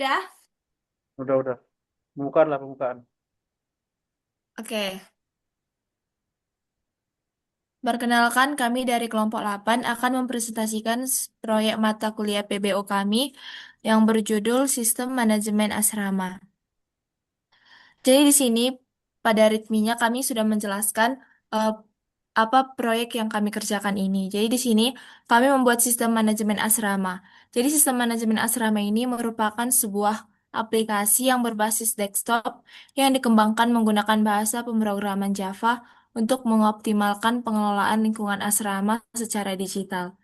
udah? Udah. Pembukaan lah, pembukaan. Oke. Perkenalkan, kami dari kelompok 8 akan mempresentasikan proyek mata kuliah PBO kami yang berjudul Sistem Manajemen Asrama. Jadi di sini pada ritminya kami sudah menjelaskan eh, apa proyek yang kami kerjakan ini. Jadi di sini kami membuat sistem manajemen asrama. Jadi sistem manajemen asrama ini merupakan sebuah aplikasi yang berbasis desktop yang dikembangkan menggunakan bahasa pemrograman Java untuk mengoptimalkan pengelolaan lingkungan asrama secara digital.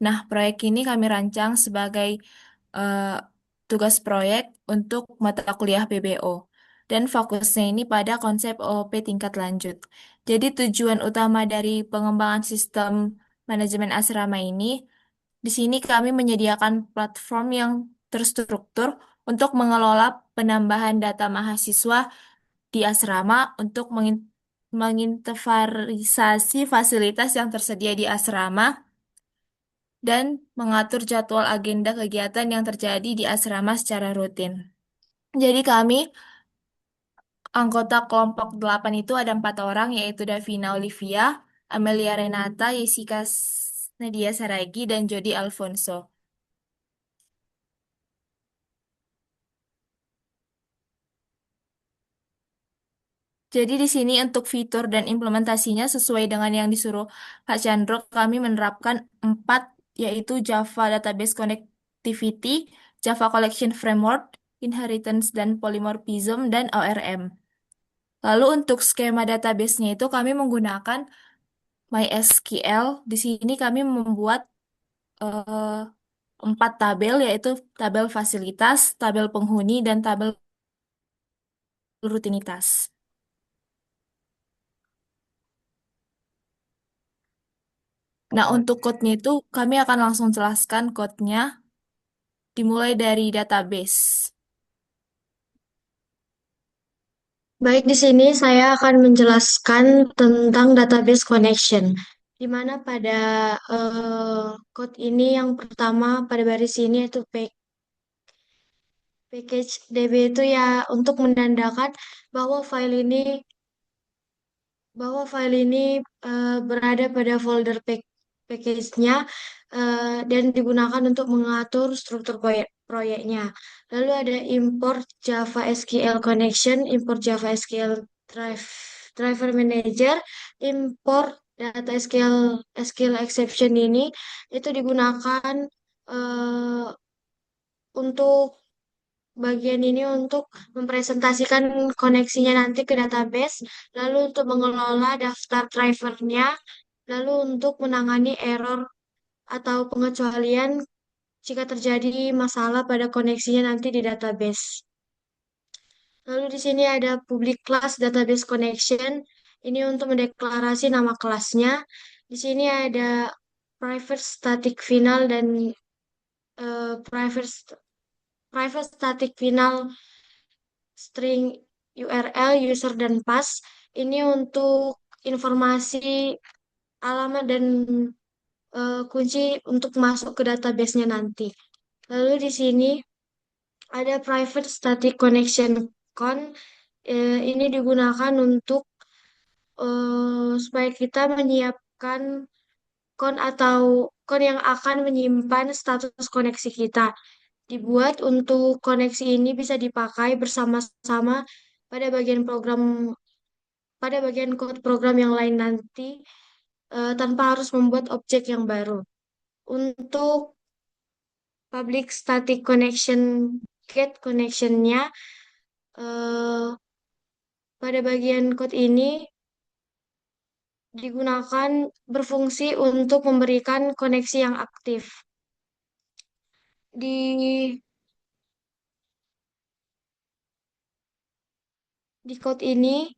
Nah, proyek ini kami rancang sebagai eh, tugas proyek untuk mata kuliah PBO. Dan fokusnya ini pada konsep OOP tingkat lanjut. Jadi tujuan utama dari pengembangan sistem manajemen asrama ini, di sini kami menyediakan platform yang terstruktur untuk mengelola penambahan data mahasiswa di asrama untuk menginventarisasi fasilitas yang tersedia di asrama dan mengatur jadwal agenda kegiatan yang terjadi di asrama secara rutin. Jadi kami, anggota kelompok 8 itu ada 4 orang, yaitu Davina Olivia, Amelia Renata, Jessica Nadia Saragi, dan Jody Alfonso. Jadi di sini untuk fitur dan implementasinya sesuai dengan yang disuruh Kak Chandro, kami menerapkan 4, yaitu Java Database Connectivity, Java Collection Framework, Inheritance dan Polymorphism, dan ORM. Lalu untuk skema database-nya itu kami menggunakan MySQL. Di sini kami membuat eh, 4 tabel, yaitu tabel fasilitas, tabel penghuni, dan tabel rutinitas. Nah, Oh, untuk code-nya itu kami akan langsung jelaskan code-nya dimulai dari database. Baik, di sini saya akan menjelaskan tentang database connection, di mana pada code ini yang pertama pada baris ini itu package DB itu ya untuk menandakan bahwa file ini berada pada folder package-nya dan digunakan untuk mengatur struktur proyeknya. Lalu ada import Java SQL connection, import Java SQL driver manager, import data SQL exception ini itu digunakan eh, untuk bagian ini untuk mempresentasikan koneksinya nanti ke database, lalu untuk mengelola daftar drivernya, lalu untuk menangani error atau pengecualian jika terjadi masalah pada koneksinya nanti di database. Lalu di sini ada public class database connection. Ini untuk mendeklarasi nama kelasnya. Di sini ada private static final dan private static final string URL, user, dan path. Ini untuk informasi alamat dan kunci untuk masuk ke database-nya nanti. Lalu di sini ada private static connection con. Ini digunakan untuk supaya kita menyiapkan kon yang akan menyimpan status koneksi kita. Dibuat untuk koneksi ini bisa dipakai bersama-sama pada bagian program pada bagian code program yang lain nanti tanpa harus membuat objek yang baru. Untuk public static connection get connection-nya eh, pada bagian code ini digunakan berfungsi untuk memberikan koneksi yang aktif. Di di code ini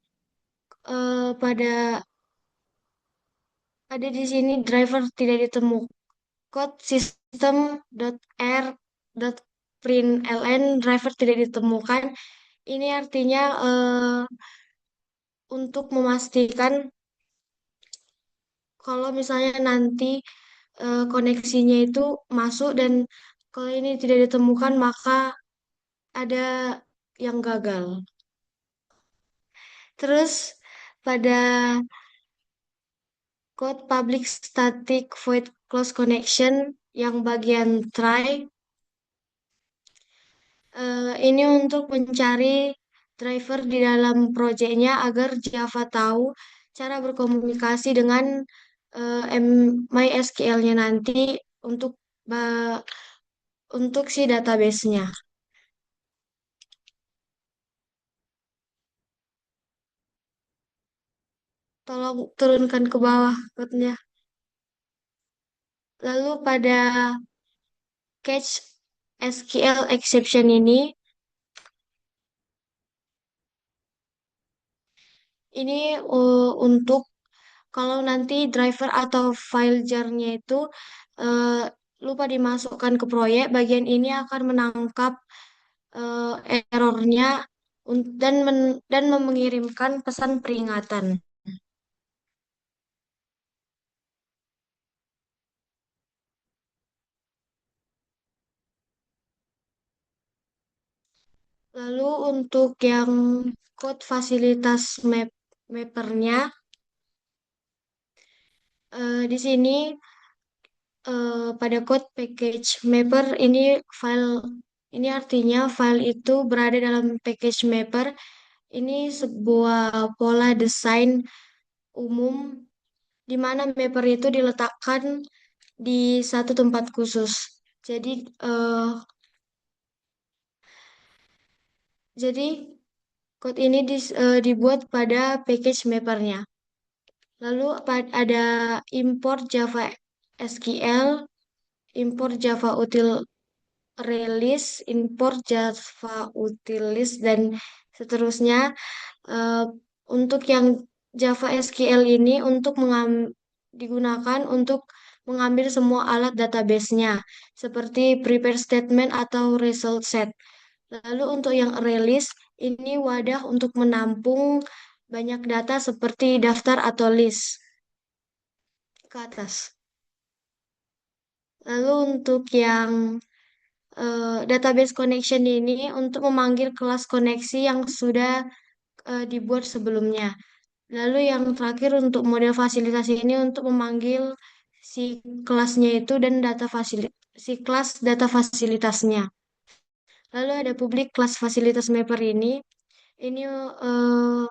pada ada di sini driver tidak ditemukan. Code system.r.println driver tidak ditemukan. Ini artinya untuk memastikan kalau misalnya nanti koneksinya itu masuk dan kalau ini tidak ditemukan maka ada yang gagal. Terus pada code public static void close connection yang bagian try, ini untuk mencari driver di dalam proyeknya agar Java tahu cara berkomunikasi dengan MySQL-nya nanti untuk ba- untuk si database-nya. Tolong turunkan ke bawah code-nya. Lalu pada catch SQL exception ini untuk kalau nanti driver atau file jar-nya itu eh, lupa dimasukkan ke proyek, bagian ini akan menangkap errornya dan mengirimkan pesan peringatan. Lalu untuk yang code fasilitas mappernya, di sini pada code package mapper ini artinya file itu berada dalam package mapper. Ini sebuah pola desain umum di mana mapper itu diletakkan di satu tempat khusus. Jadi eh, jadi code ini dibuat pada package mappernya. Lalu ada import Java SQL, import Java util release, import Java utilis dan seterusnya. Eh, untuk yang Java SQL ini digunakan untuk mengambil semua alat database-nya seperti prepare statement atau result set. Lalu untuk yang release ini wadah untuk menampung banyak data seperti daftar atau list ke atas. Lalu untuk yang database connection ini untuk memanggil kelas koneksi yang sudah dibuat sebelumnya. Lalu yang terakhir untuk model fasilitas ini untuk memanggil si kelasnya itu dan si kelas data fasilitasnya. Lalu ada public kelas fasilitas mapper ini eh,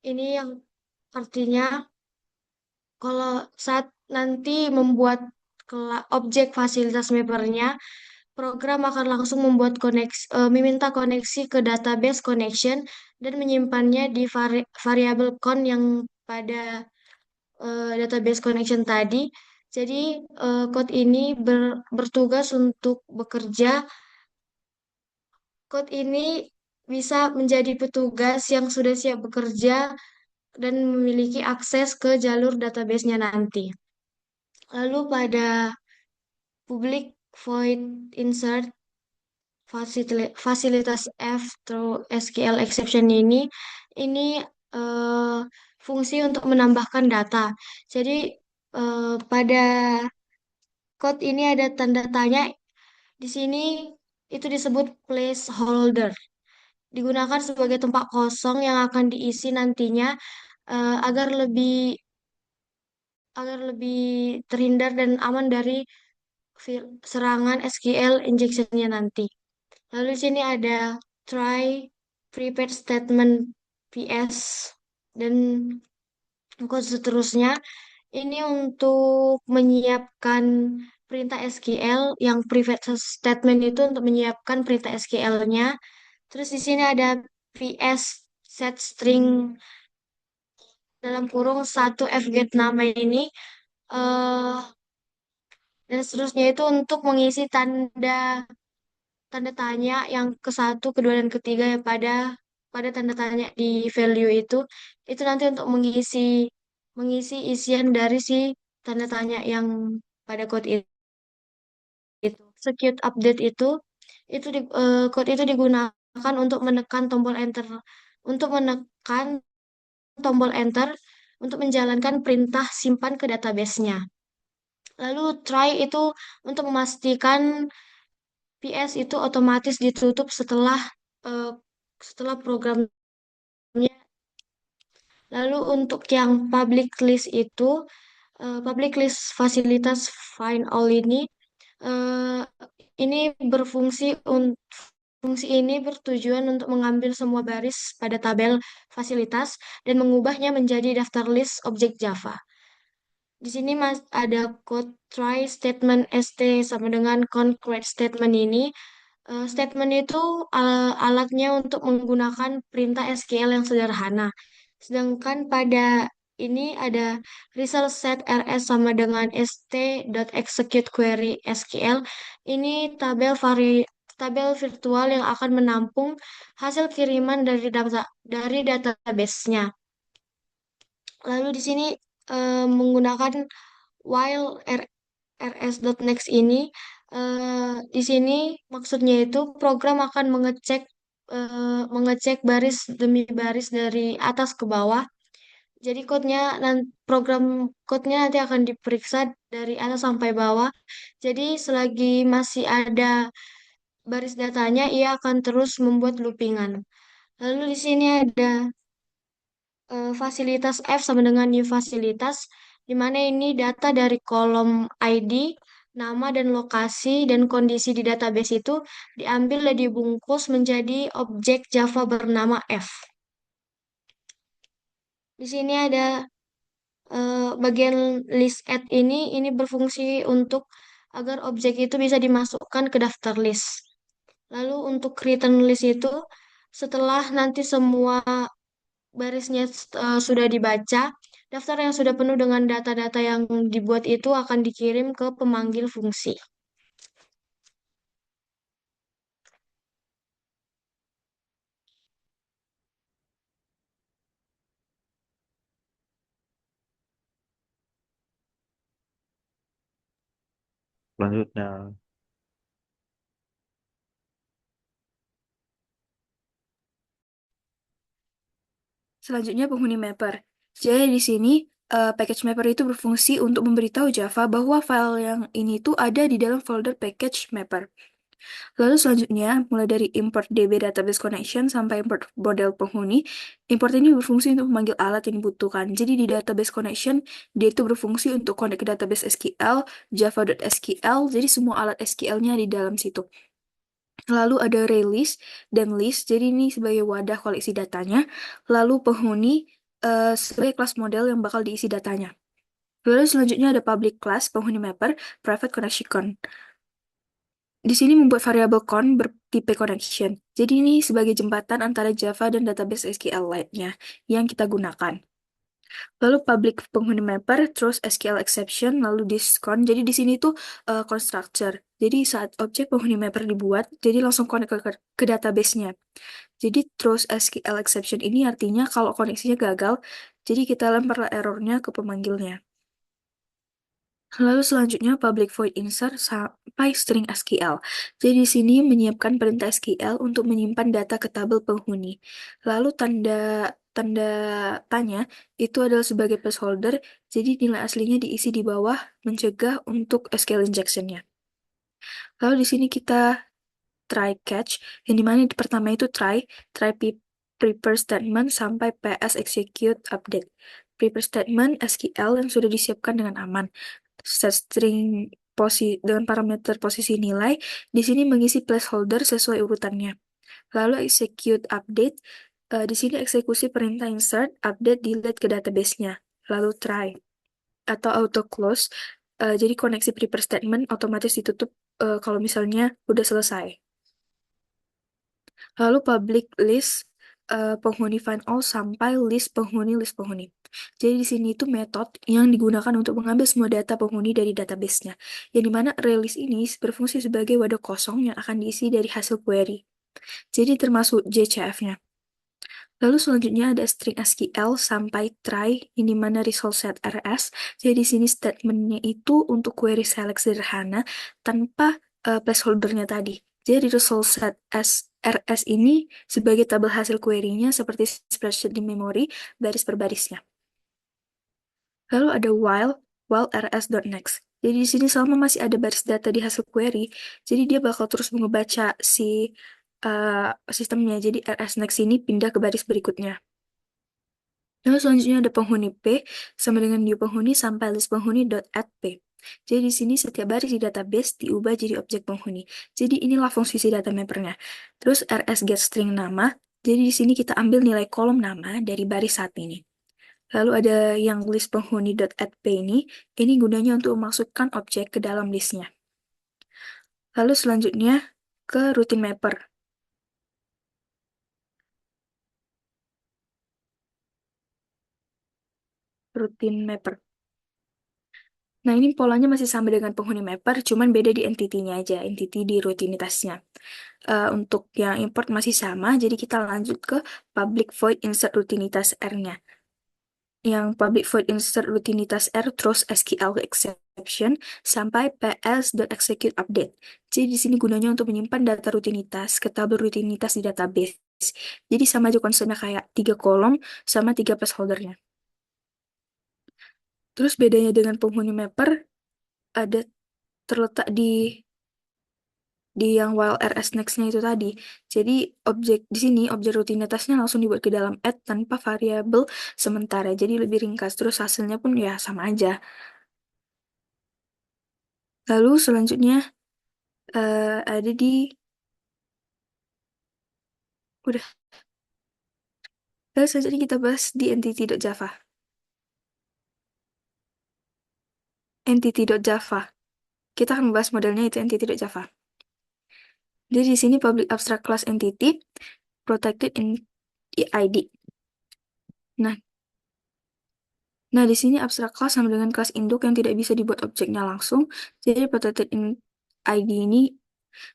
ini yang artinya kalau saat nanti membuat objek fasilitas mappernya, program akan langsung meminta koneksi ke database connection dan menyimpannya di variabel con yang pada database connection tadi. Jadi code ini bertugas untuk bekerja. Code ini bisa menjadi petugas yang sudah siap bekerja dan memiliki akses ke jalur database-nya nanti. Lalu pada public void insert fasilitas F through SQL exception ini eh, fungsi untuk menambahkan data. Jadi pada code ini ada tanda tanya di sini itu disebut placeholder. Digunakan sebagai tempat kosong yang akan diisi nantinya eh, agar lebih agar lebih terhindar dan aman dari serangan SQL injection-nya nanti. Lalu di sini ada try, prepared statement PS, dan kode seterusnya. Ini untuk menyiapkan perintah SQL, yang private statement itu untuk menyiapkan perintah SQL-nya. Terus di sini ada PS set string dalam kurung satu fget nama ini. eh dan seterusnya itu untuk mengisi tanda tanya yang ke satu, kedua, dan ketiga ya pada tanda tanya di value itu nanti untuk mengisi isian dari si tanda tanya yang pada code itu. Secure update code itu digunakan untuk menekan tombol enter untuk menjalankan perintah simpan ke database-nya. Lalu try itu untuk memastikan PS itu otomatis ditutup eh, setelah programnya. Lalu untuk yang public list itu, public list fasilitas find all eh, ini fungsi ini bertujuan untuk mengambil semua baris pada tabel fasilitas dan mengubahnya menjadi daftar list objek Java. Di sini mas ada code try statement st sama dengan concrete statement ini. Statement itu alatnya untuk menggunakan perintah SQL yang sederhana. Sedangkan pada ini ada result set rs sama dengan st.execute query SQL. Ini tabel virtual yang akan menampung hasil kiriman dari database-nya. Lalu di sini menggunakan while rs.next ini di sini maksudnya itu program akan mengecek baris demi baris dari atas ke bawah. Jadi program code-nya nanti akan diperiksa dari atas sampai bawah. Jadi selagi masih ada baris datanya, ia akan terus membuat loopingan. Lalu di sini ada fasilitas F sama dengan new fasilitas, di mana ini data dari kolom ID, nama dan lokasi dan kondisi di database itu diambil dan dibungkus menjadi objek Java bernama F. Di sini ada bagian list add ini berfungsi untuk agar objek itu bisa dimasukkan ke daftar list. Lalu untuk return list itu setelah nanti semua barisnya sudah dibaca, daftar yang sudah penuh dengan data-data yang dibuat itu akan dikirim ke pemanggil fungsi. Selanjutnya, Selanjutnya penghuni mapper. Jadi di sini package mapper itu berfungsi untuk memberitahu Java bahwa file yang ini tuh ada di dalam folder package mapper. Lalu selanjutnya, mulai dari import DB database connection sampai import model penghuni, import ini berfungsi untuk memanggil alat yang dibutuhkan. Jadi di database connection, dia itu berfungsi untuk connect ke database SQL, java.sql, jadi semua alat SQL-nya di dalam situ. Lalu ada release dan list, jadi ini sebagai wadah koleksi datanya. Lalu penghuni sebagai kelas model yang bakal diisi datanya. Lalu selanjutnya ada public class, penghuni mapper, private connection. Di sini membuat variabel con bertipe connection. Jadi ini sebagai jembatan antara Java dan database SQL lainnya yang kita gunakan. Lalu public penghuni mapper, terus SQL exception, lalu discon. Jadi di sini tuh constructor. Jadi saat objek penghuni mapper dibuat, jadi langsung connect ke database-nya. Jadi terus SQL exception ini artinya kalau koneksinya gagal, jadi kita lemparlah errornya ke pemanggilnya. Lalu selanjutnya public void insert sampai string SQL. Jadi di sini menyiapkan perintah SQL untuk menyimpan data ke tabel penghuni. Lalu tanda tanda tanya itu adalah sebagai placeholder, jadi nilai aslinya diisi di bawah mencegah untuk SQL injection-nya. Lalu di sini kita try catch, yang dimana di pertama itu try prepare statement sampai PS execute update. Prepare statement SQL yang sudah disiapkan dengan aman. Set string dengan parameter posisi nilai, di sini mengisi placeholder sesuai urutannya. Lalu execute update, di sini eksekusi perintah insert, update, delete ke database-nya. Lalu try atau auto close, jadi koneksi prepare statement otomatis ditutup kalau misalnya udah selesai. Lalu public list penghuni find all sampai list penghuni. Jadi di sini itu metode yang digunakan untuk mengambil semua data penghuni dari database-nya. Yang dimana release ini berfungsi sebagai wadah kosong yang akan diisi dari hasil query. Jadi termasuk JCF-nya. Lalu selanjutnya ada string SQL sampai try, ini mana result set rs. Jadi di sini statementnya itu untuk query select sederhana tanpa placeholder-nya tadi. Jadi result set rs ini sebagai tabel hasil query-nya seperti spreadsheet di memori, baris per barisnya. Lalu ada while rs.next. Jadi di sini selama masih ada baris data di hasil query, jadi dia bakal terus ngebaca si sistemnya. Jadi RS next ini pindah ke baris berikutnya. Lalu selanjutnya ada penghuni P sama dengan new penghuni sampai list penghuni .add P. Jadi di sini setiap baris di database diubah jadi objek penghuni. Jadi inilah fungsi si data mappernya. Terus RS get string nama. Jadi di sini kita ambil nilai kolom nama dari baris saat ini. Lalu ada yang list penghuni .add P ini gunanya untuk memasukkan objek ke dalam listnya. Lalu selanjutnya ke routine mapper. Routine mapper. Nah, ini polanya masih sama dengan penghuni mapper, cuman beda di entity-nya aja, entity di rutinitasnya. Untuk yang import masih sama, jadi kita lanjut ke public void insert rutinitas R-nya. Yang public void insert rutinitas R terus SQL exception sampai ps.execute update. Jadi di sini gunanya untuk menyimpan data rutinitas ke tabel rutinitas di database. Jadi sama aja konsepnya kayak 3 kolom sama 3 placeholder-nya. Terus bedanya dengan penghuni mapper ada terletak di yang while rs next-nya itu tadi. Jadi objek di sini objek rutinitasnya langsung dibuat ke dalam add tanpa variabel sementara. Jadi lebih ringkas. Terus hasilnya pun ya sama aja. Lalu selanjutnya ada di udah. Lalu selanjutnya kita bahas di entity.java. Entity.java. Kita akan membahas modelnya itu entity.java. Jadi di sini public abstract class entity protected in ID. Nah, di sini abstract class sama dengan kelas induk yang tidak bisa dibuat objeknya langsung. Jadi protected in ID ini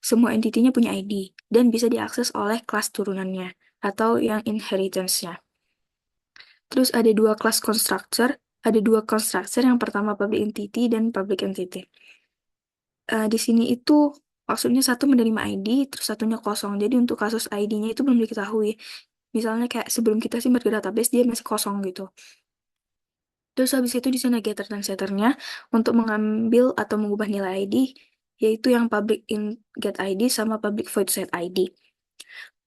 semua entitinya punya ID dan bisa diakses oleh kelas turunannya atau yang inheritance-nya. Terus ada dua kelas constructor, yang pertama public entity dan public entity. Di sini itu maksudnya satu menerima ID, terus satunya kosong. Jadi untuk kasus ID-nya itu belum diketahui. Misalnya kayak sebelum kita simpan ke database dia masih kosong gitu. Terus habis itu di sana getter dan setternya untuk mengambil atau mengubah nilai ID, yaitu yang public in get ID sama public void set ID.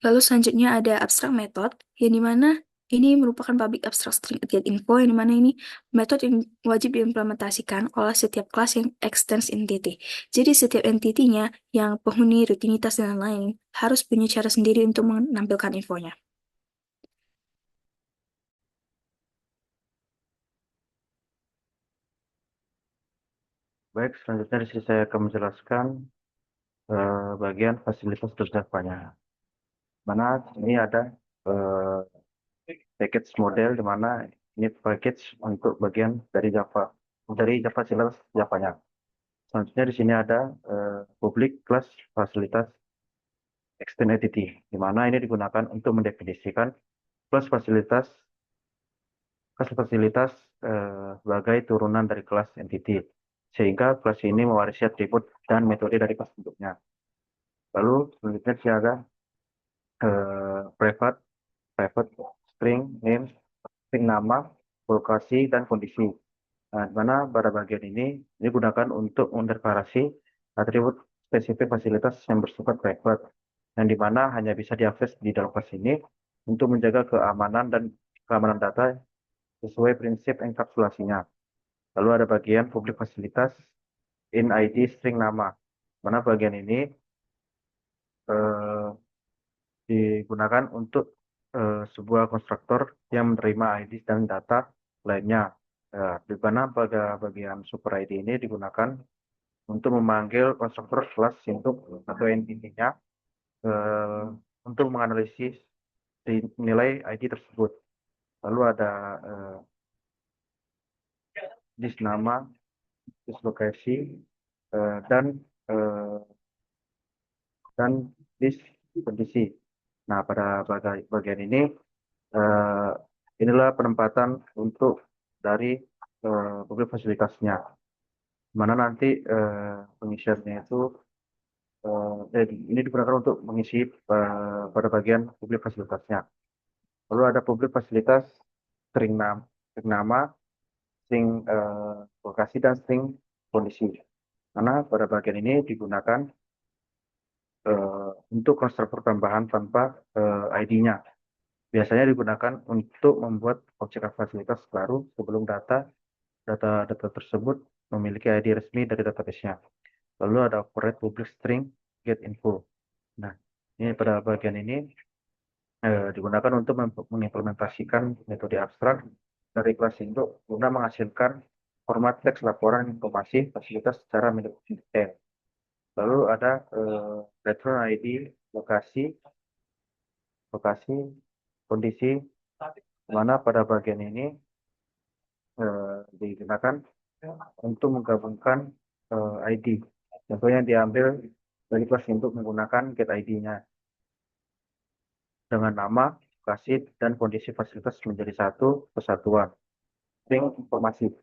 Lalu selanjutnya ada abstract method, yang dimana ini merupakan public abstract string get info, yang dimana ini metode yang wajib diimplementasikan oleh setiap kelas yang extends entity. Jadi setiap entity-nya yang penghuni, rutinitas, dan lain-lain harus punya cara sendiri untuk menampilkan infonya. Baik, selanjutnya di sini saya akan menjelaskan bagian fasilitas terdakwa-nya. Mana ini ada package model di mana ini package untuk bagian dari Java, fasilitas Java-nya. Selanjutnya di sini ada public class fasilitas extend entity, di mana ini digunakan untuk mendefinisikan kelas fasilitas sebagai turunan dari kelas entity, sehingga kelas ini mewarisi atribut dan metode dari kelas bentuknya. Lalu selanjutnya sih ada private string name, string nama, lokasi, dan kondisi. Nah, di mana pada bagian ini digunakan untuk mendeklarasi atribut spesifik fasilitas yang bersifat private, yang dimana hanya bisa diakses di dalam kelas ini untuk menjaga keamanan data sesuai prinsip enkapsulasinya. Lalu ada bagian publik fasilitas in ID string nama, mana bagian ini eh, digunakan untuk sebuah konstruktor yang menerima ID dan data lainnya. Di mana pada bagian super ID ini digunakan untuk memanggil konstruktor kelas induk atau entity-nya eh, untuk menganalisis nilai ID tersebut. Lalu ada disk nama, disk lokasi, eh, dan eh, dan disk kondisi. Nah, pada bagian ini eh, inilah penempatan untuk dari publik fasilitasnya, mana nanti pengisiannya itu ini digunakan untuk mengisi pada bagian publik fasilitasnya. Lalu ada publik fasilitas string nama, string lokasi, dan string kondisi. Karena pada bagian ini digunakan untuk konstruktor tambahan tanpa ID-nya. Biasanya digunakan untuk membuat objek fasilitas baru sebelum data tersebut memiliki ID resmi dari database-nya. Lalu ada operate public string get info. Nah, ini pada bagian ini digunakan untuk mengimplementasikan metode abstrak dari kelas induk guna menghasilkan format teks laporan informasi fasilitas secara detail. Lalu ada return ID, lokasi, kondisi, mana pada bagian ini digunakan untuk menggabungkan ID. Contohnya diambil dari kelas induk menggunakan get ID-nya dengan nama, lokasi, dan kondisi fasilitas menjadi satu kesatuan. String informasi.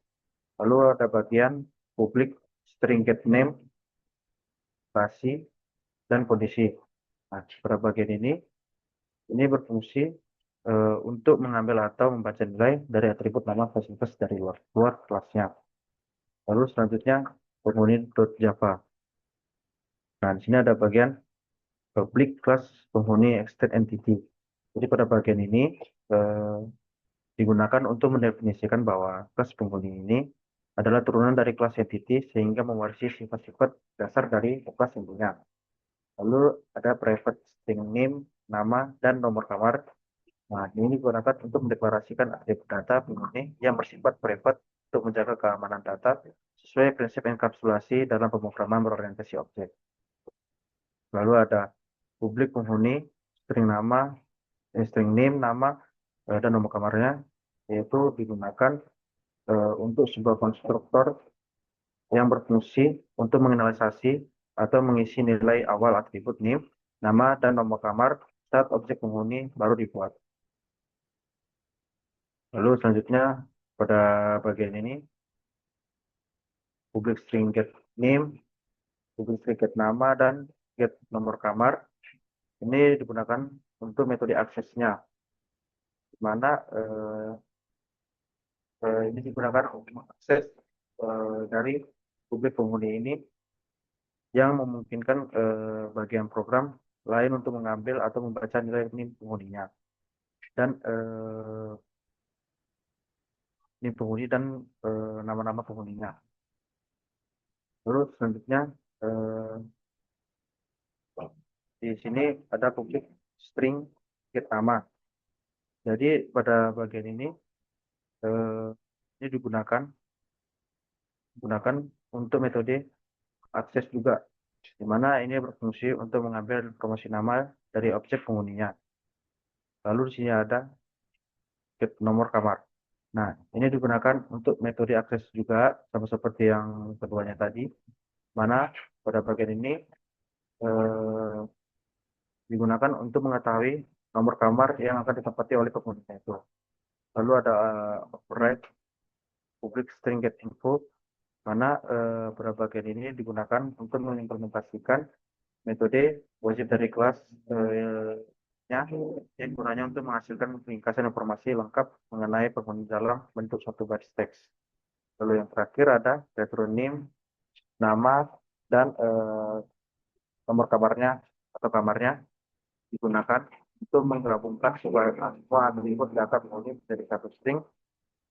Lalu ada bagian public string get name, lokasi, dan kondisi. Nah, pada bagian ini berfungsi untuk mengambil atau membaca nilai dari atribut nama fasilitas dari luar kelasnya. Lalu selanjutnya penghuni.java. Nah, di sini ada bagian public class penghuni extend entity. Jadi pada bagian ini digunakan untuk mendefinisikan bahwa kelas penghuni ini adalah turunan dari kelas entity sehingga mewarisi sifat-sifat dasar dari kelas intinya. Lalu ada private string name, nama, dan nomor kamar. Nah, ini digunakan untuk mendeklarasikan atribut data penghuni yang bersifat private untuk menjaga keamanan data sesuai prinsip enkapsulasi dalam pemrograman berorientasi objek. Lalu ada publik penghuni, string nama, string name, nama, dan nomor kamarnya, yaitu digunakan untuk sebuah konstruktor yang berfungsi untuk mengeneralisasi atau mengisi nilai awal atribut name, nama, dan nomor kamar saat objek penghuni baru dibuat. Lalu selanjutnya pada bagian ini, public string get name, public string get nama, dan get nomor kamar. Ini digunakan untuk metode aksesnya, di mana ini digunakan untuk mengakses dari publik penghuni ini yang memungkinkan bagian program lain untuk mengambil atau membaca nilai NIM penghuninya dan NIM penghuni dan nama-nama penghuninya. Lalu selanjutnya di sini ada public string get nama. Jadi pada bagian ini digunakan untuk metode akses juga, di mana ini berfungsi untuk mengambil informasi nama dari objek penghuninya. Lalu di sini ada get nomor kamar. Nah, ini digunakan untuk metode akses juga, sama seperti yang keduanya tadi, mana pada bagian ini digunakan untuk mengetahui nomor kamar yang akan ditempati oleh penghuninya itu. Lalu ada override public string get info, mana pada bagian ini digunakan untuk mengimplementasikan metode wajib dari kelas yang gunanya untuk menghasilkan ringkasan informasi lengkap mengenai penghuni dalam bentuk suatu baris teks. Lalu yang terakhir ada return name, nama, dan nomor kamarnya atau kamarnya digunakan untuk menggabungkan semua atribut data penghuni menjadi satu string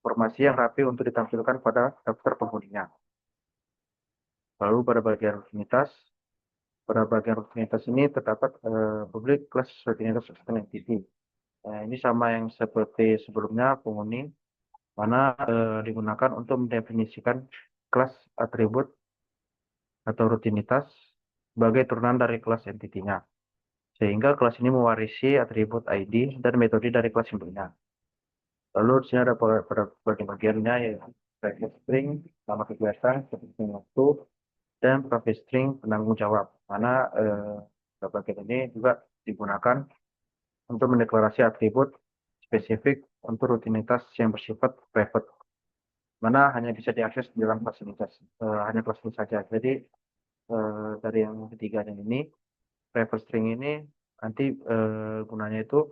informasi yang rapi untuk ditampilkan pada daftar penghuninya. Lalu pada bagian rutinitas ini terdapat public class rutinitas extend entity. Nah, ini sama yang seperti sebelumnya penghuni, mana digunakan untuk mendefinisikan kelas atribut atau rutinitas sebagai turunan dari kelas entity-nya. Sehingga kelas ini mewarisi atribut ID dan metode dari kelas induknya. Lalu di sini ada pada bagian-bagiannya yaitu private string, nama kegiatan, string waktu, dan private string penanggung jawab. Mana bagian ini juga digunakan untuk mendeklarasi atribut spesifik untuk rutinitas yang bersifat private, mana hanya bisa diakses di dalam fasilitas, hanya kelas ini saja. Jadi dari yang ketiga ini, private string ini nanti gunanya itu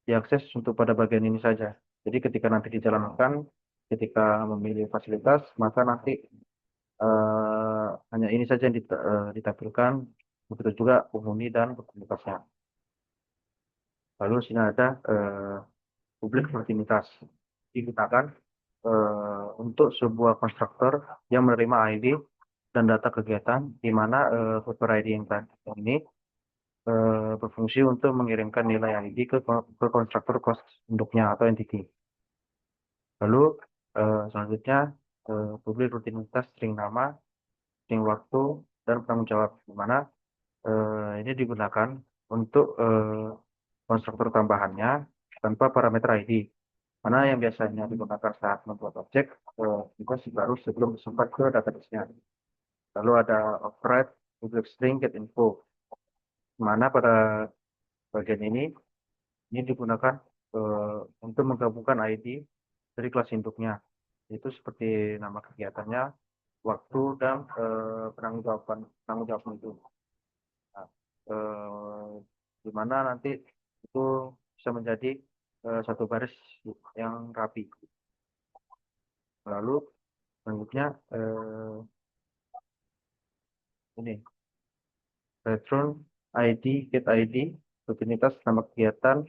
diakses untuk pada bagian ini saja. Jadi ketika nanti dijalankan, ketika memilih fasilitas, maka nanti Hanya ini saja yang ditampilkan, begitu juga penghuni dan komunitasnya. Lalu di sini ada publik rutinitas digunakan untuk sebuah konstruktor yang menerima ID dan data kegiatan, di mana fitur ID yang tadi ini berfungsi untuk mengirimkan nilai ID ke konstruktor kelas induknya atau entity. Lalu selanjutnya publik rutinitas string nama, string waktu, dan penanggung jawab, di mana ini digunakan untuk konstruktor tambahannya tanpa parameter ID, mana yang biasanya digunakan saat membuat objek juga baru sebelum disempat ke database-nya. Lalu ada override public string get info, di mana pada bagian ini digunakan untuk menggabungkan ID dari kelas induknya, itu seperti nama kegiatannya, waktu, dan penanggung jawaban itu. Nah, di mana nanti itu bisa menjadi satu baris yang rapi. Lalu selanjutnya ini return ID, get ID, rutinitas, nama kegiatan,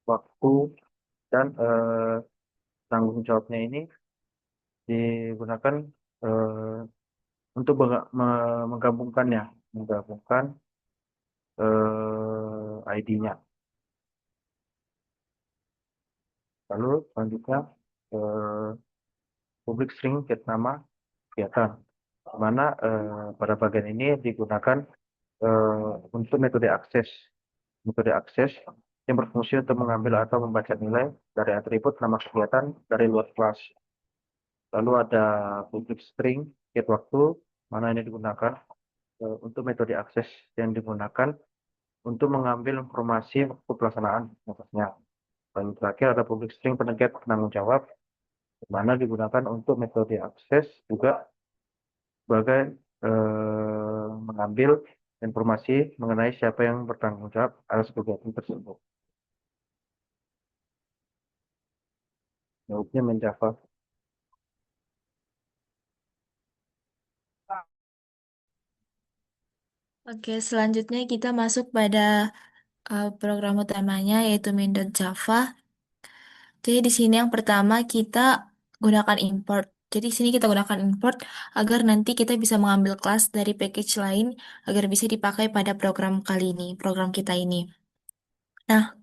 waktu, dan tanggung jawabnya ini digunakan eh, untuk menggabungkan ID-nya. Lalu selanjutnya eh, public string get nama kegiatan, di mana pada bagian ini digunakan untuk metode akses yang berfungsi untuk mengambil atau membaca nilai dari atribut nama kegiatan dari luar kelas. Lalu ada public string get waktu, mana ini digunakan untuk metode akses yang digunakan untuk mengambil informasi waktu pelaksanaan prosesnya. Lalu terakhir ada public string penegat penanggung jawab, di mana digunakan untuk metode akses juga sebagai mengambil informasi mengenai siapa yang bertanggung jawab atas kegiatan tersebut. Jawabnya main Java. Oke, selanjutnya kita masuk pada program utamanya yaitu main.java. Jadi di sini yang pertama kita gunakan import. Jadi di sini kita gunakan import agar nanti kita bisa mengambil kelas dari package lain agar bisa dipakai pada program kali ini, program kita ini. Nah,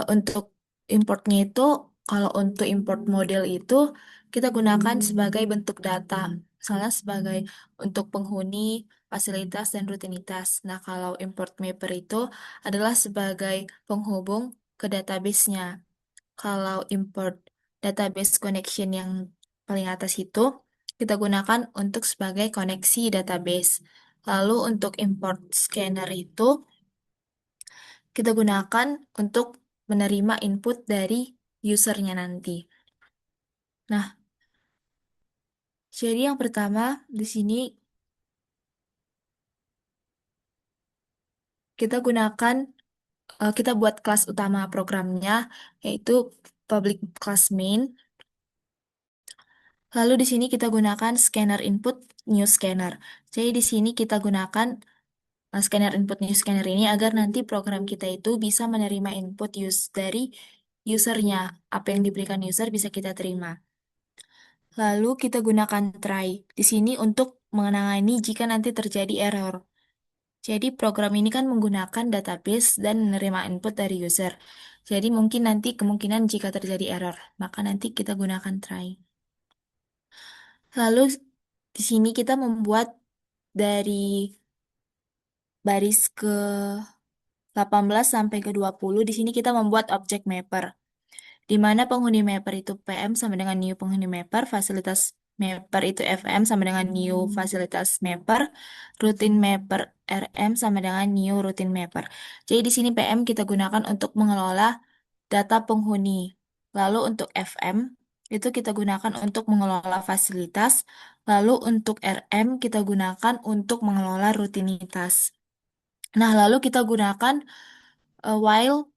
untuk importnya itu, kalau untuk import model itu kita gunakan sebagai bentuk data, misalnya sebagai untuk penghuni, fasilitas, dan rutinitas. Nah, kalau import mapper itu adalah sebagai penghubung ke database-nya. Kalau import database connection yang paling atas itu, kita gunakan untuk sebagai koneksi database. Lalu untuk import scanner itu, kita gunakan untuk menerima input dari usernya nanti. Nah, jadi yang pertama di sini kita gunakan, kita buat kelas utama programnya, yaitu public class main. Lalu di sini kita gunakan scanner input new scanner. Jadi di sini kita gunakan scanner input new scanner ini agar nanti program kita itu bisa menerima input dari usernya. Apa yang diberikan user bisa kita terima. Lalu kita gunakan try di sini untuk menangani jika nanti terjadi error. Jadi program ini kan menggunakan database dan menerima input dari user. Jadi mungkin nanti kemungkinan jika terjadi error, maka nanti kita gunakan try. Lalu di sini kita membuat dari baris ke 18 sampai ke 20, di sini kita membuat objek mapper, di mana penghuni mapper itu PM sama dengan new penghuni mapper, fasilitas mapper itu FM sama dengan new fasilitas mapper, rutin mapper RM sama dengan new rutin mapper. Jadi di sini PM kita gunakan untuk mengelola data penghuni. Lalu untuk FM itu kita gunakan untuk mengelola fasilitas. Lalu untuk RM kita gunakan untuk mengelola rutinitas. Nah, lalu kita gunakan while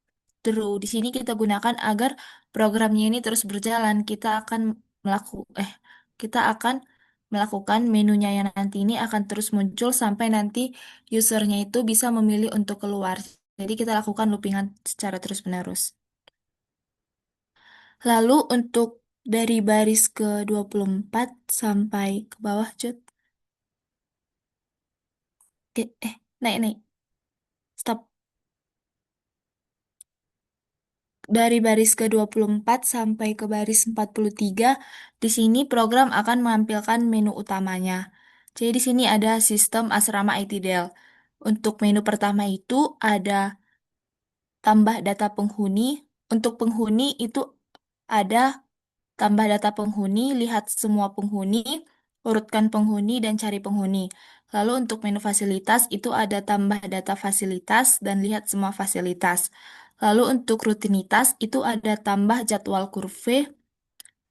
true. Di sini kita gunakan agar programnya ini terus berjalan. Kita akan melaku eh kita akan melakukan menunya yang nanti ini akan terus muncul sampai nanti usernya itu bisa memilih untuk keluar. Jadi kita lakukan loopingan secara terus-menerus. Lalu untuk dari baris ke 24 sampai ke bawah, Jod. Naik, naik. Stop. Dari baris ke 24 sampai ke baris 43, di sini program akan menampilkan menu utamanya. Jadi di sini ada sistem asrama IT Del. Untuk menu pertama itu ada tambah data penghuni. Untuk penghuni itu ada tambah data penghuni, lihat semua penghuni, urutkan penghuni, dan cari penghuni. Lalu untuk menu fasilitas itu ada tambah data fasilitas dan lihat semua fasilitas. Lalu untuk rutinitas itu ada tambah jadwal kurve,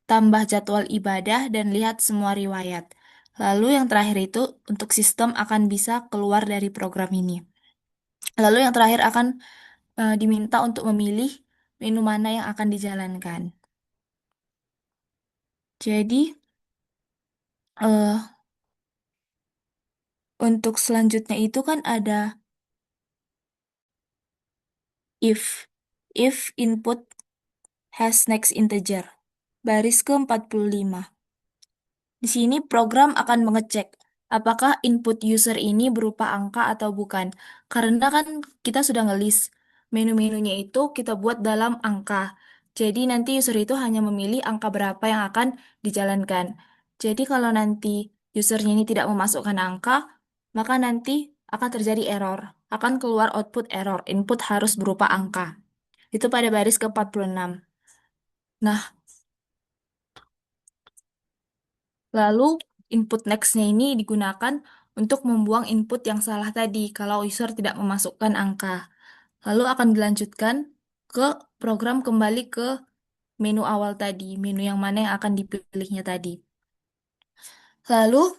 tambah jadwal ibadah, dan lihat semua riwayat. Lalu yang terakhir itu untuk sistem akan bisa keluar dari program ini. Lalu yang terakhir akan diminta untuk memilih menu mana yang akan dijalankan. Jadi eh, untuk selanjutnya itu kan ada if. If input has next integer. Baris ke 45. Di sini program akan mengecek apakah input user ini berupa angka atau bukan. Karena kan kita sudah ngelis menu-menunya itu kita buat dalam angka. Jadi nanti user itu hanya memilih angka berapa yang akan dijalankan. Jadi kalau nanti usernya ini tidak memasukkan angka, maka nanti akan terjadi error. Akan keluar output error. Input harus berupa angka. Itu pada baris ke 46. Nah, lalu input next-nya ini digunakan untuk membuang input yang salah tadi kalau user tidak memasukkan angka. Lalu akan dilanjutkan ke program kembali ke menu awal tadi, menu yang mana yang akan dipilihnya tadi. Lalu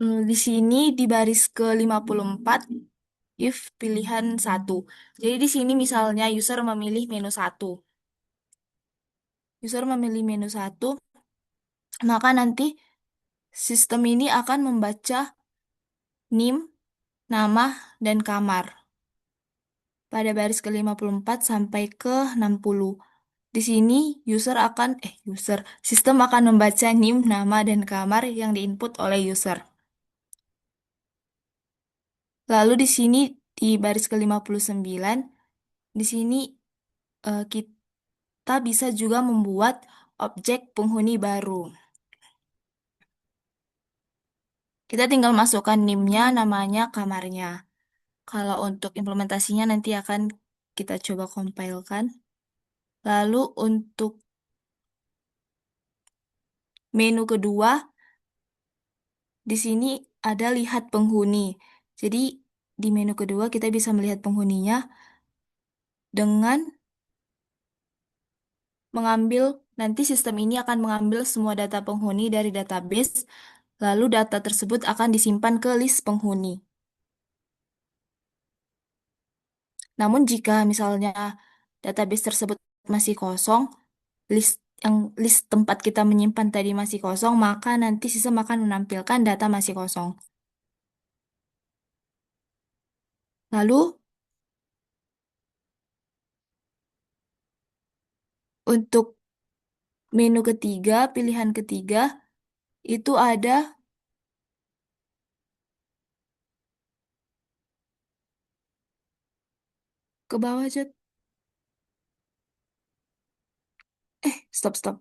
di sini di baris ke 54 if pilihan satu. Jadi di sini misalnya user memilih menu satu. User memilih menu satu, maka nanti sistem ini akan membaca NIM, nama, dan kamar pada baris ke 54 sampai ke 60. Di sini sistem akan membaca NIM, nama, dan kamar yang diinput oleh user. Lalu di sini di baris ke 59, di sini kita bisa juga membuat objek penghuni baru. Kita tinggal masukkan NIM-nya, namanya, kamarnya. Kalau untuk implementasinya nanti akan kita coba compilekan. Lalu untuk menu kedua, di sini ada lihat penghuni. Jadi di menu kedua kita bisa melihat penghuninya dengan mengambil, nanti sistem ini akan mengambil semua data penghuni dari database, lalu data tersebut akan disimpan ke list penghuni. Namun jika misalnya database tersebut masih kosong, list tempat kita menyimpan tadi masih kosong, maka nanti sistem akan menampilkan data masih kosong. Lalu untuk menu ketiga, pilihan ketiga, itu ada ke bawah, Jod. Stop, stop.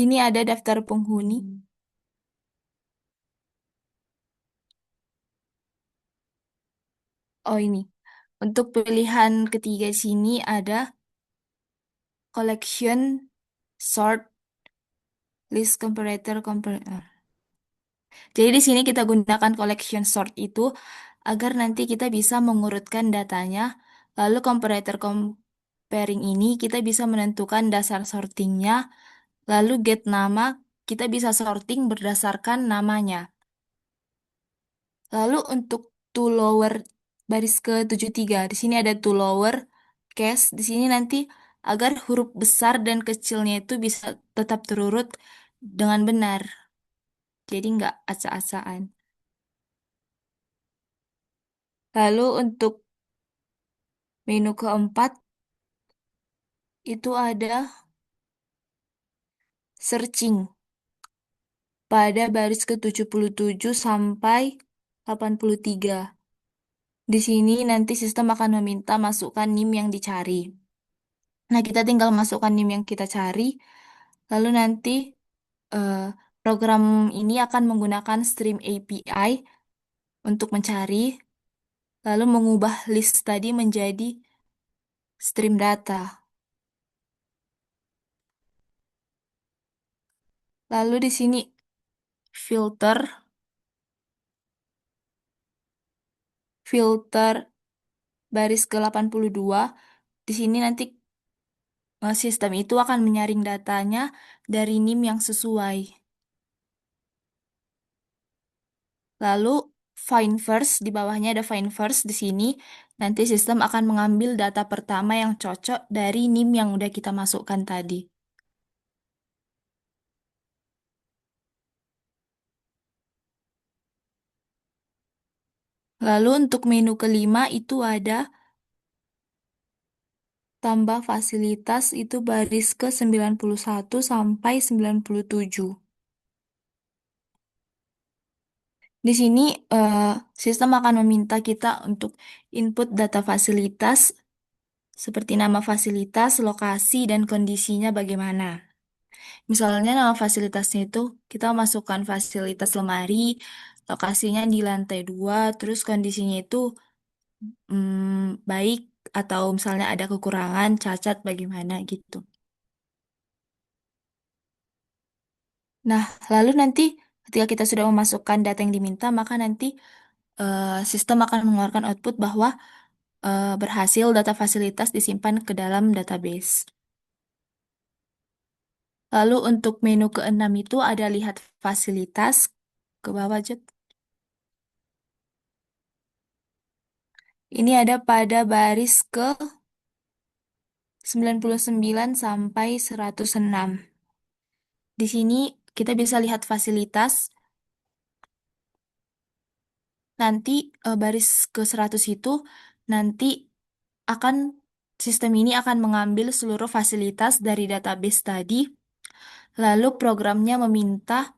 Ini ada daftar penghuni. Oh, ini. Untuk pilihan ketiga sini ada collection, sort, list comparator. Jadi di sini kita gunakan collection sort itu agar nanti kita bisa mengurutkan datanya. Lalu comparator comparing ini kita bisa menentukan dasar sortingnya. Lalu get nama, kita bisa sorting berdasarkan namanya. Lalu untuk to lower baris ke 73, di sini ada to lower, case di sini nanti agar huruf besar dan kecilnya itu bisa tetap terurut dengan benar. Jadi nggak acak-acakan. Lalu untuk menu keempat itu ada searching pada baris ke-77 sampai 83. Di sini nanti sistem akan meminta masukkan NIM yang dicari. Nah, kita tinggal masukkan NIM yang kita cari, lalu nanti eh, program ini akan menggunakan Stream API untuk mencari, lalu mengubah list tadi menjadi stream data. Lalu di sini filter, filter baris ke-82. Di sini nanti sistem itu akan menyaring datanya dari NIM yang sesuai. Lalu find first, di bawahnya ada find first di sini. Nanti sistem akan mengambil data pertama yang cocok dari NIM yang udah kita masukkan tadi. Lalu untuk menu kelima itu ada tambah fasilitas itu baris ke-91 sampai 97. Di sini sistem akan meminta kita untuk input data fasilitas seperti nama fasilitas, lokasi, dan kondisinya bagaimana. Misalnya nama fasilitasnya itu kita masukkan fasilitas lemari, lokasinya di lantai 2, terus kondisinya itu baik atau misalnya ada kekurangan, cacat bagaimana gitu. Nah, lalu nanti ketika kita sudah memasukkan data yang diminta, maka nanti sistem akan mengeluarkan output bahwa berhasil data fasilitas disimpan ke dalam database. Lalu untuk menu keenam itu ada lihat fasilitas ke bawah, Jod. Ini ada pada baris ke 99 sampai 106. Di sini kita bisa lihat fasilitas. Nanti baris ke 100 itu nanti akan sistem ini akan mengambil seluruh fasilitas dari database tadi. Lalu programnya meminta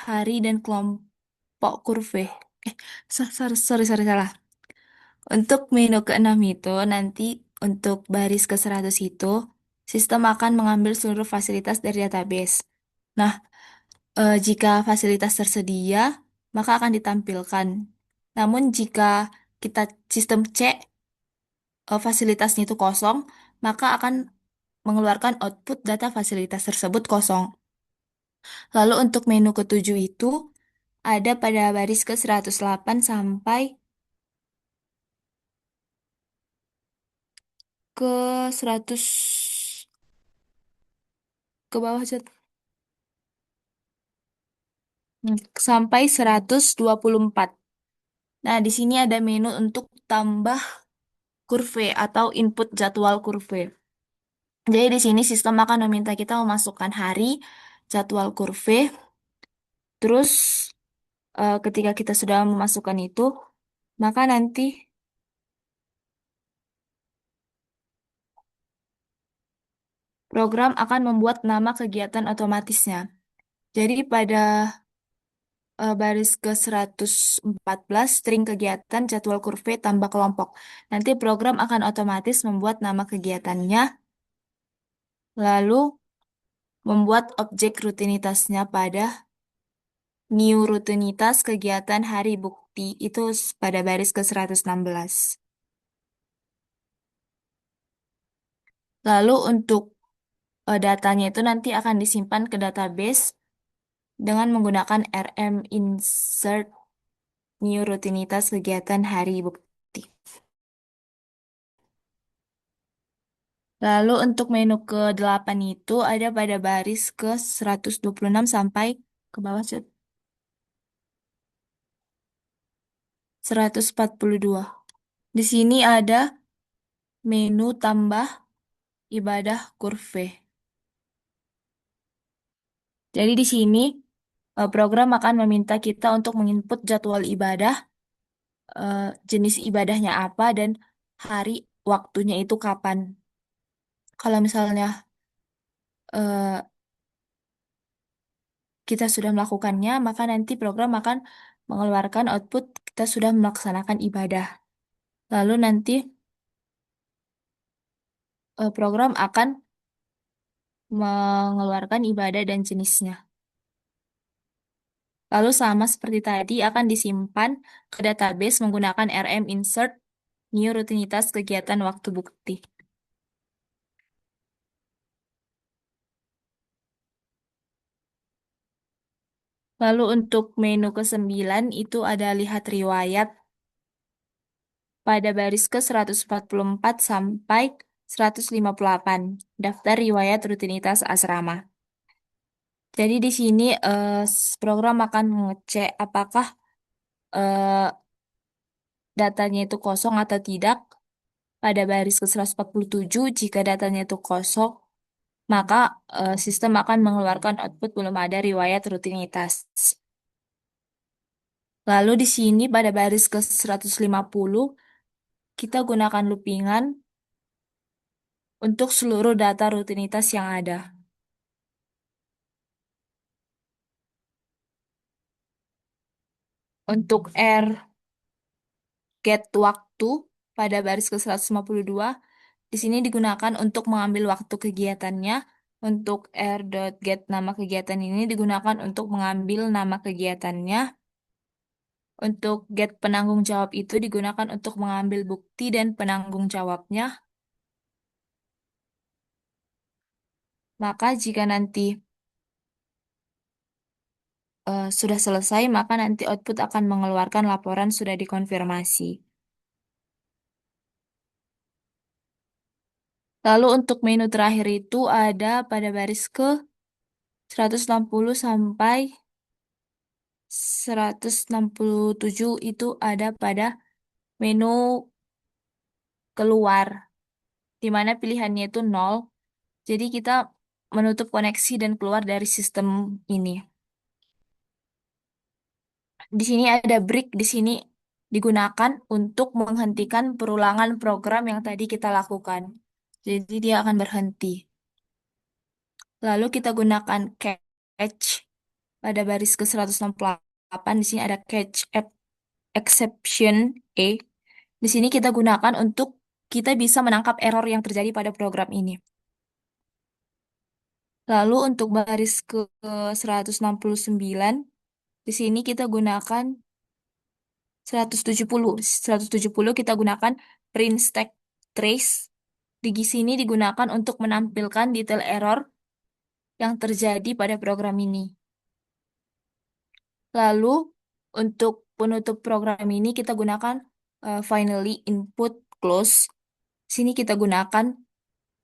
hari dan kelompok kurve. Sorry, salah. Untuk menu keenam itu, nanti untuk baris ke 100 itu, sistem akan mengambil seluruh fasilitas dari database. Nah, jika fasilitas tersedia, maka akan ditampilkan. Namun jika kita sistem cek fasilitasnya itu kosong, maka akan mengeluarkan output data fasilitas tersebut kosong. Lalu untuk menu ketujuh itu, ada pada baris ke 108 sampai ke 100 ke bawah Jod. Sampai 124. Nah, di sini ada menu untuk tambah kurve atau input jadwal kurve. Jadi di sini sistem akan meminta kita memasukkan hari, jadwal kurve, terus ketika kita sudah memasukkan itu, maka nanti program akan membuat nama kegiatan otomatisnya. Jadi pada baris ke 114 string kegiatan jadwal kurve tambah kelompok. Nanti program akan otomatis membuat nama kegiatannya, lalu membuat objek rutinitasnya pada new rutinitas kegiatan hari bukti itu pada baris ke 116. Lalu untuk datanya itu nanti akan disimpan ke database dengan menggunakan rm insert new rutinitas kegiatan hari bukti. Lalu untuk menu ke-8 itu ada pada baris ke 126 sampai ke bawah. 142. Di sini ada menu tambah ibadah kurve. Jadi di sini program akan meminta kita untuk menginput jadwal ibadah, jenis ibadahnya apa, dan hari waktunya itu kapan. Kalau misalnya eh, kita sudah melakukannya, maka nanti program akan mengeluarkan output kita sudah melaksanakan ibadah. Lalu nanti program akan mengeluarkan ibadah dan jenisnya. Lalu sama seperti tadi akan disimpan ke database menggunakan rm insert new rutinitas kegiatan waktu bukti. Lalu untuk menu ke-9 itu ada lihat riwayat pada baris ke 144 sampai 158. Daftar riwayat rutinitas asrama. Jadi di sini program akan mengecek apakah eh, datanya itu kosong atau tidak pada baris ke 147. Jika datanya itu kosong, maka sistem akan mengeluarkan output belum ada riwayat rutinitas. Lalu di sini pada baris ke 150, kita gunakan loopingan untuk seluruh data rutinitas yang ada. Untuk R get waktu pada baris ke 152, di sini digunakan untuk mengambil waktu kegiatannya. Untuk R.get nama kegiatan ini digunakan untuk mengambil nama kegiatannya. Untuk get penanggung jawab itu digunakan untuk mengambil bukti dan penanggung jawabnya. Maka jika nanti sudah selesai, maka nanti output akan mengeluarkan laporan sudah dikonfirmasi. Lalu untuk menu terakhir itu ada pada baris ke 160 sampai 167 itu ada pada menu keluar, di mana pilihannya itu 0. Jadi kita menutup koneksi dan keluar dari sistem ini. Di sini ada break, di sini digunakan untuk menghentikan perulangan program yang tadi kita lakukan. Jadi dia akan berhenti. Lalu kita gunakan catch pada baris ke 168. Di sini ada catch exception A. Di sini kita gunakan untuk kita bisa menangkap error yang terjadi pada program ini. Lalu untuk baris ke 169, di sini kita gunakan 170. 170 kita gunakan print stack trace. Di sini digunakan untuk menampilkan detail error yang terjadi pada program ini. Lalu untuk penutup program ini kita gunakan finally input close. Sini kita gunakan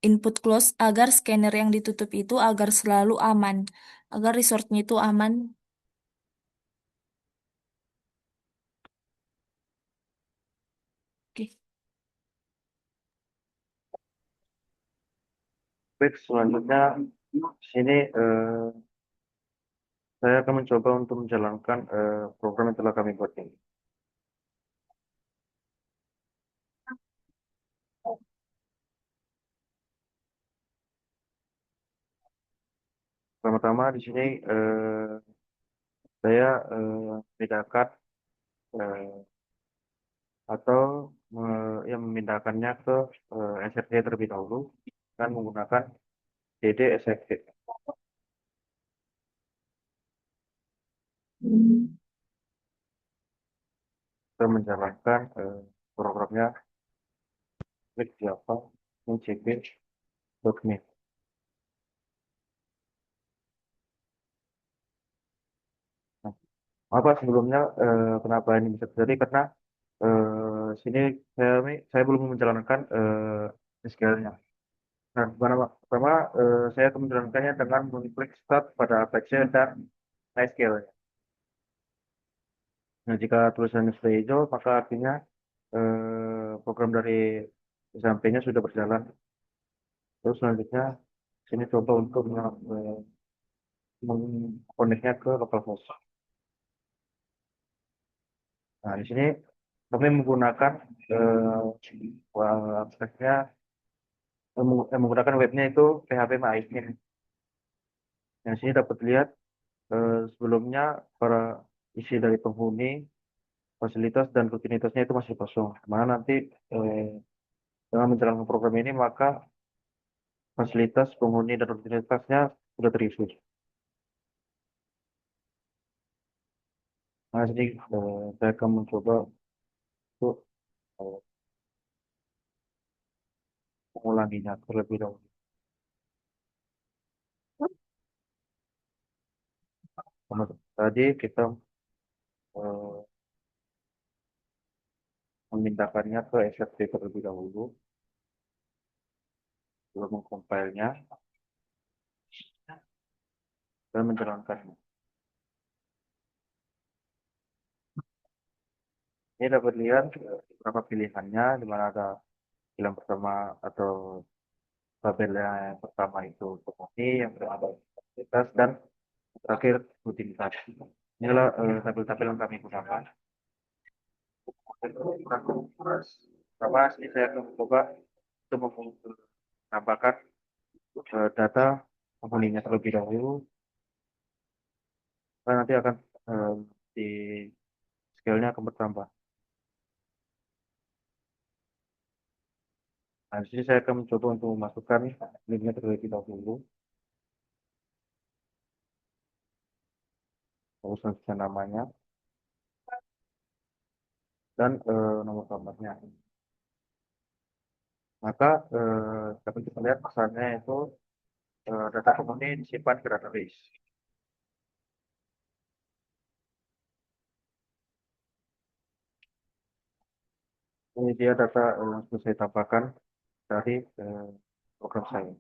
input close agar scanner yang ditutup itu agar selalu aman, agar resource-nya itu aman. Oke. Baik, selanjutnya di sini saya akan mencoba untuk menjalankan program yang telah kami buat ini. Pertama-tama di sini saya bedakan atau yang memindahkannya ke SRC terlebih dahulu dengan menggunakan DD SRC. Kita menjalankan programnya klik Java mcp.me. Nah, apa sebelumnya kenapa ini bisa terjadi karena sini saya belum menjalankan SQL-nya. Nah, pertama saya akan menjalankannya dengan mengklik start pada Apache dan MySQL. Nah, jika tulisannya sudah hijau, maka artinya program dari sampainya sudah berjalan. Terus selanjutnya sini coba untuk mengkoneknya ke localhost. Nah, di sini kami menggunakan aksesnya menggunakan webnya itu PHP MyAdmin. Yang sini dapat lihat sebelumnya para isi dari penghuni, fasilitas dan rutinitasnya itu masih kosong. Mana nanti dengan menjalankan program ini maka fasilitas penghuni dan rutinitasnya sudah terisi. Nah, sini saya akan mencoba untuk eh, mengulanginya terlebih dahulu. Tadi kita eh, memindahkannya ke SFT terlebih dahulu, belum mengcompilenya dan menjalankannya. Ini dapat lihat beberapa pilihannya, di mana ada pilihan pertama atau tabel yang pertama itu penghuni, yang kedua ada fasilitas, dan terakhir rutinitas. Inilah tabel-tabel yang kami gunakan. Pertama, ini saya akan mencoba untuk menambahkan data penghuninya terlebih dahulu. Karena nanti akan di scale-nya akan bertambah. Nah, di sini saya akan mencoba untuk memasukkan linknya terlebih dahulu. Terus selanjutnya namanya dan nomor kamarnya. Maka dapat kita lihat pesannya itu data penghuni disimpan ke database. Ini dia data yang sudah saya tambahkan dari program saya.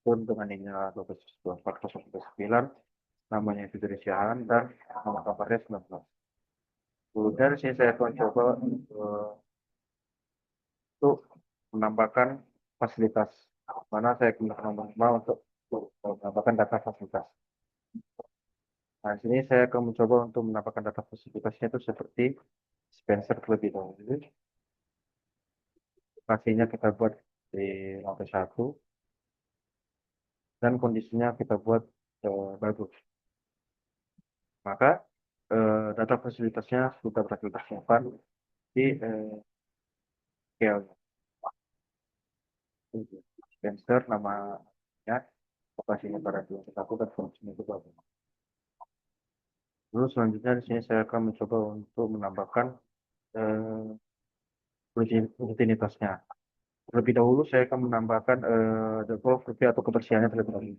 Pun dengan ini 12.4.9, namanya itu dari Syahan dan nomor kamarnya 19. Kemudian sini saya akan coba untuk menambahkan fasilitas. Mana saya gunakan nomor 5 untuk menambahkan data fasilitas. Nah, di sini saya akan mencoba untuk menambahkan data fasilitasnya itu seperti dispenser terlebih dahulu. Lokasinya kita buat di lantai 1 dan kondisinya kita buat bagus. Maka data fasilitasnya sudah berhasil tersimpan di scale dispenser, namanya, lokasinya pada di lantai 1 dan kondisinya itu bagus. Lalu selanjutnya di sini saya akan mencoba untuk menambahkan rutinitasnya. Terlebih dahulu saya akan menambahkan jadwal kerja atau kebersihannya terlebih dahulu.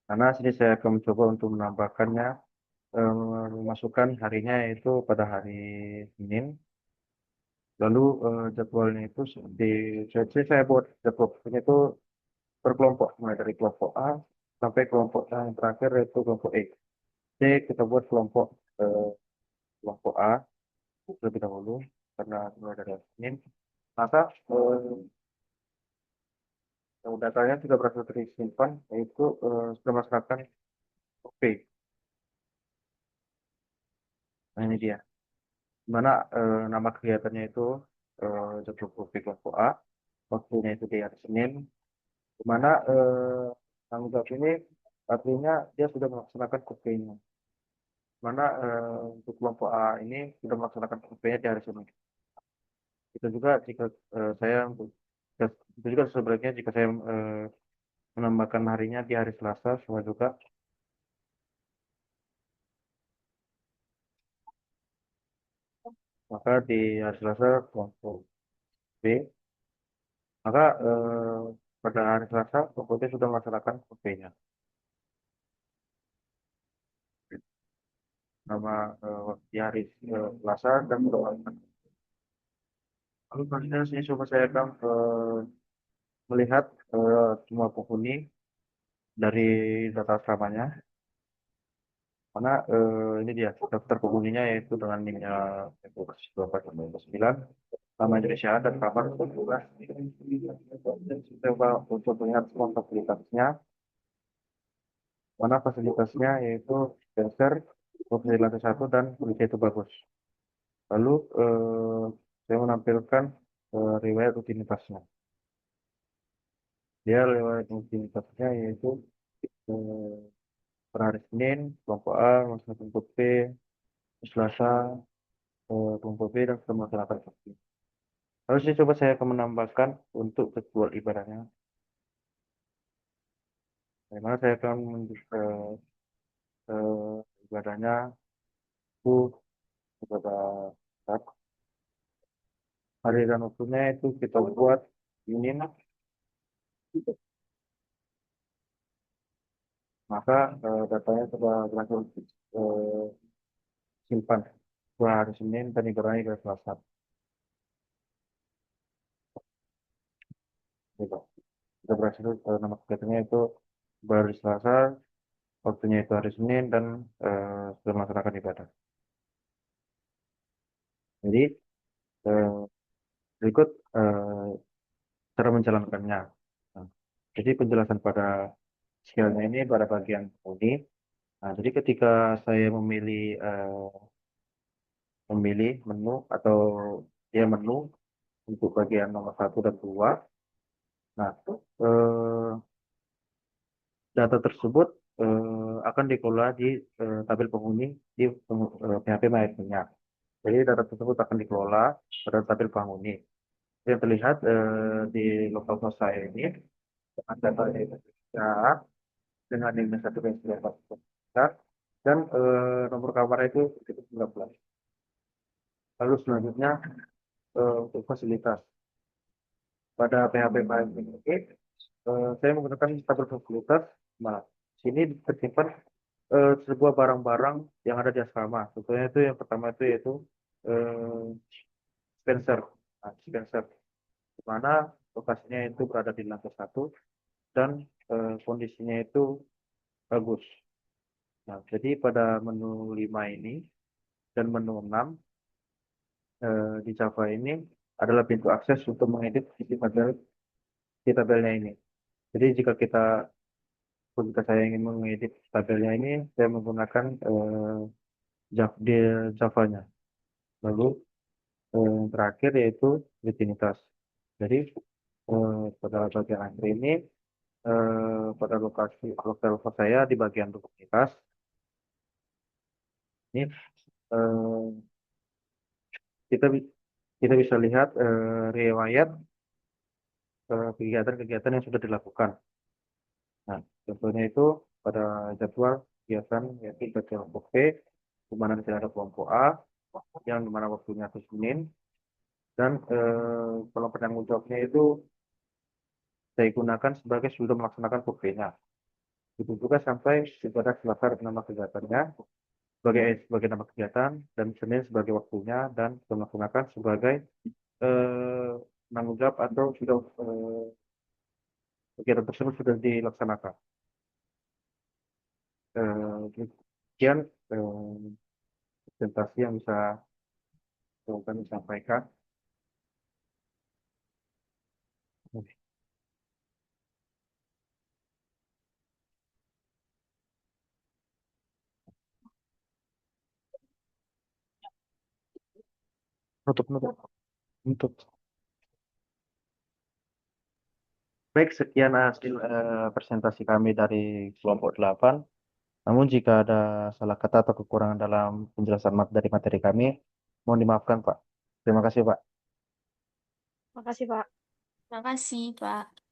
Karena sini saya akan mencoba untuk menambahkannya, memasukkan harinya itu pada hari Senin. Lalu jadwalnya itu saya buat jadwalnya itu berkelompok, mulai dari kelompok A sampai kelompok yang terakhir yaitu kelompok E. Jadi kita buat kelompok A terlebih dahulu karena mulai dari hari Senin. Maka datanya sudah berhasil tersimpan, yaitu sudah melaksanakan OP. Nah, ini dia. Mana nama kegiatannya itu jadwal OP kelompok A, waktunya itu di hari Senin, di mana tanggung jawab ini artinya dia sudah melaksanakan OP-nya. Mana untuk kelompok A ini sudah melaksanakan OP-nya di hari Senin. Itu juga jika saya untuk itu juga sebaliknya jika saya menambahkan harinya di hari Selasa, semua juga. Maka di hari Selasa kelompok B, maka pada hari Selasa kelompok B sudah melaksanakan OP-nya. Nama di hari Selasa dan sudah melaksanakan. Lalu selanjutnya sini coba saya akan melihat semua penghuni dari data asramanya. Mana ini dia daftar penghuninya yaitu dengan NIM-nya yaitu 12 nama Indonesia dan kamar 12. Coba untuk melihat semua fasilitasnya. Mana fasilitasnya yaitu sensor, di lantai 1 dan kondisi itu bagus. Lalu saya menampilkan riwayat rutinitasnya. Dia riwayat rutinitasnya yaitu eh, per hari Senin, kelompok A, kelompok B, Selasa, kelompok B, dan setelah melaksanakan vaksin. Lalu saya akan menambahkan untuk jadwal ibadahnya. Bagaimana saya akan ibadahnya itu beberapa saat. Hari dan waktunya itu kita buat ini, maka datanya sudah berhasil eh, simpan dua hari Senin dan ibadahnya hari Selasa. Gitu. Kita berhasil nama kegiatannya itu baru Selasa, waktunya itu hari Senin dan sudah melaksanakan ibadah. Jadi berikut cara menjalankannya. Nah, jadi penjelasan pada skillnya ini pada bagian ini. Nah, jadi ketika saya memilih menu atau menu untuk bagian nomor 1 dan 2, nah data tersebut akan dikelola di tabel penghuni di PHP MyAdmin-nya. Jadi data tersebut akan dikelola pada tabel penghuni. Yang terlihat di local host saya ini data Indonesia dengan NIM 1 dan nomor kamar itu 19. Lalu selanjutnya untuk fasilitas pada PHP MyAdmin ini saya menggunakan tabel fasilitas. Nah, sini tersimpan sebuah barang-barang yang ada di asrama. Contohnya itu yang pertama itu yaitu eh, dispenser. Nah, dispenser di mana lokasinya itu berada di lantai 1 dan kondisinya itu bagus. Nah, jadi pada menu 5 ini dan menu 6 di Java ini adalah pintu akses untuk mengedit di tabelnya ini. Jadi jika saya ingin mengedit tabelnya ini, saya menggunakan di Java-nya. Lalu yang terakhir yaitu rutinitas. Jadi pada bagian akhir ini pada lokal saya di bagian rutinitas ini eh, kita kita bisa lihat riwayat kegiatan-kegiatan yang sudah dilakukan. Nah, contohnya itu pada jadwal kegiatan yaitu jadwal kelompok B, di mana tidak ada kelompok A, yang dimana waktunya itu Senin, dan kalau penanggung jawabnya itu saya gunakan sebagai sudah melaksanakan POP-nya. Itu juga sampai ibadah selesai nama kegiatannya sebagai nama kegiatan dan Senin sebagai waktunya dan sudah melaksanakan sebagai penanggung jawab atau sudah kegiatan tersebut sudah dilaksanakan. Sekian presentasi yang bisa kami sampaikan. Untuk baik, sekian hasil presentasi kami dari kelompok 8. Namun jika ada salah kata atau kekurangan dalam penjelasan dari materi kami, mohon dimaafkan, Pak. Terima kasih, Pak. Makasih, Pak. Makasih, Pak.